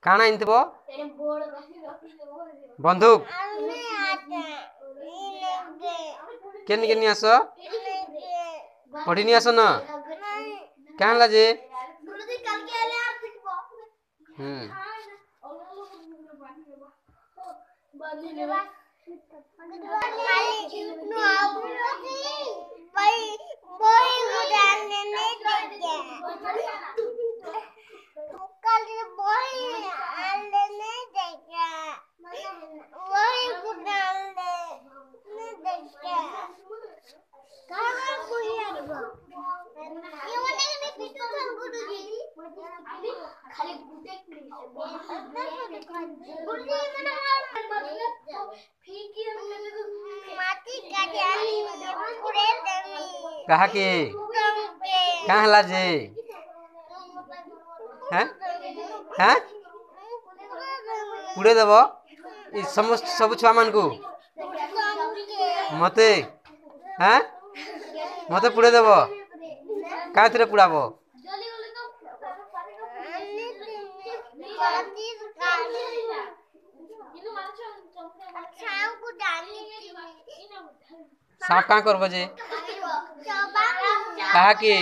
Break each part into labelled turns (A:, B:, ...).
A: काना इनतबो बंदूक केन केन आस पढ़ी नहीं आस ना क्या लाजे कहा कि कहाँ लाजे हैं हैं पुड़े देव समस्त सब छुआ मान को मते हैं मते पुड़े देव क्या थे पुड़ाब सांप कहाँ करब जे कहा कि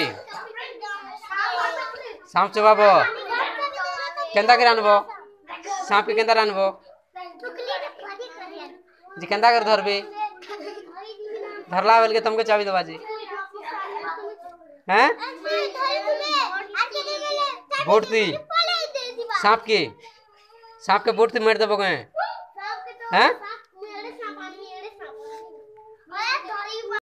A: सांप चबाब केंदा कर आनब सांप के केंदा आनब जी केंदा कर धरबे धरला बेल के तुमके चाबी दबा जी हैं बोट थी सांप के बोट थी मार देबो हैं